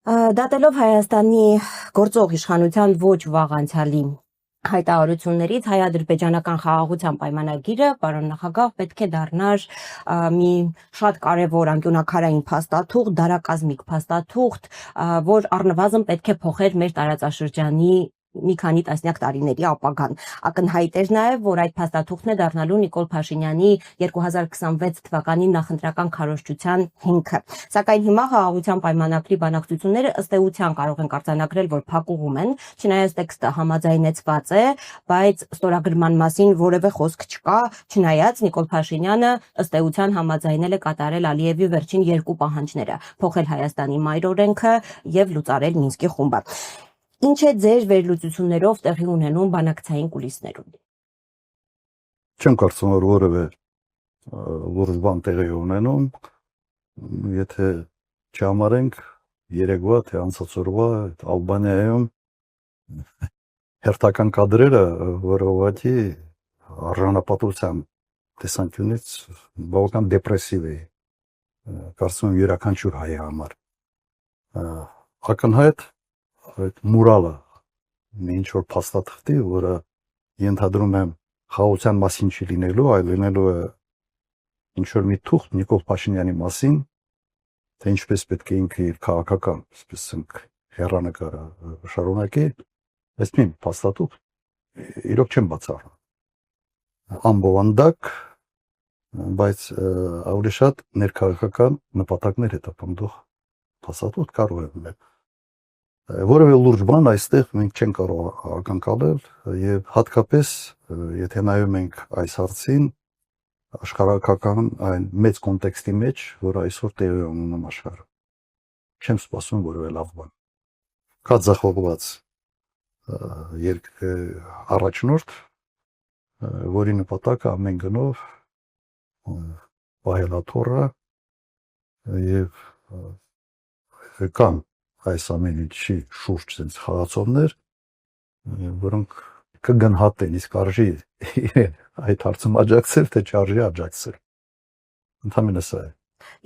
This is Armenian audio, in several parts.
Դատելով Հայաստանի գործող իշխանության ոչ վաղ անցյալի հայտարարություններից հայ-ադրբեջանական խաղաղության պայմանագիրը, պարոն նախագահ, պետք է դառնար մի շատ կարևոր անկյունաքարային փաստաթուղթ, դարակազմիկ փաստաթուղթ, որ առնվազն պետք է փոխեր մեր տարածաշրջանի մի քանի տասնյակ տարիների ապագան։ Ակնհայտ էր նաև, որ այդ փաստաթուղթն է դառնալու Նիկոլ Փաշինյանի 2026 թվականի նախընտրական քարոզչության հիմքը։ Սակայն հիմա խաղաղության պայմանագրի բանակցությունները ըստ էության կարող են արձանագրել, որ փակուղում են, չնայած տեքստը համաձայնեցված է, բայց ստորագրման մասին որևէ խոսք չկա, չնայած Նիկոլ Փաշինյանը ըստ էության համաձայնել է կատարել Ալիևի վերջին երկու պահանջները՝ փոխել Հայաստանի մայր օրենքը եւ լուծարել Մինսկի խումբը։ Ինչ է ձեր վերլուծություններով տեղի ունենում բանակցային կուլիսներում։ Չեմ կարծում, որ որևէ լուրջ բան տեղի ունենում, եթե չհամարենք երեկվա թե անցած օրվա Ալբանիայում հերթական կադրերը, որը ուղղակի արժանապատվության տեսանկյունից բավական դեպրեսիվ է, կարծում եմ յուրաքանչյուր հայի համար։ Ակնհայտ այդ մուրալը մի ինչ-որ փաստաթղթի, որը ենթադրում եմ խաղաղության մասին չի լինելու, այլ լինելու է ինչ-որ մի թուղթ Նիկոլ Փաշինյանի մասին, թե ինչպես պետք է ինքը իր քաղաքական, այսպես ասենք, հեռանկարը շարունակի, այս մի փաստաթուղթ իրոք չեմ բացառում։ Անբովանդակ, բայց ավելի շատ ներքաղաքական նպատակներ հետապնդող փաստաթուղթ կարող է լինել։ Որևէ լուրջ բան այստեղ մենք չենք կարող ակնկալել եւ հատկապես եթե նայում ենք այս հարցին աշխարհակական այն մեծ կոնտեքստի մեջ, որ այսօր տեղի ունենում աշխարհում։ Չեմ սպասում որևէ լավ բան։ Կա ձախողված առաջնորդ, որի նպատակը ամեն գնով պահել աթոռը եւ կան այս ամեն ինչի շուրջ ցենց խաղացողներ, որոնք կգնահատեն, իսկ արժի այդ հարցում աջակցել, թե չարժի աջակցել։ Ընդհանրապես սա է։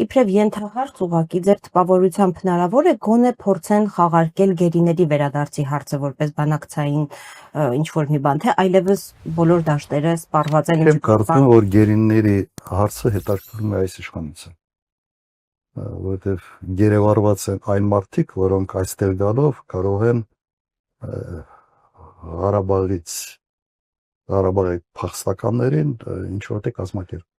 Իբրև ենթահարց ուղղակի ձեր տպավորությամբ հնարավոր է գոնե փորձեն խաղարկել գերիների վերադարձի հարցը որպես բանակցային ինչ-որ մի բան, թե այլևս բոլոր դաշտերը սպառված են։ Չեմ կարծում, որ գերիների հարցը հետաքրքրում է այս իշխանությունը, որովհետև գերեվարված են այն մարդիկ, որոնք այստեղ գալով կարող են Ղարաբաղի փախստականներին ինչ-որտեղ կազմակերպել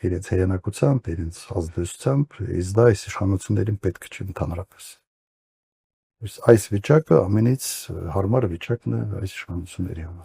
իրենց հեղինակությամբ, իրենց ազդեցությամբ, իսկ դա այս իշխանություններին պետք չի ընդհանրապես։ Այս վիճակը ամենից հարմար վիճակն է այս իշխանությունների համար։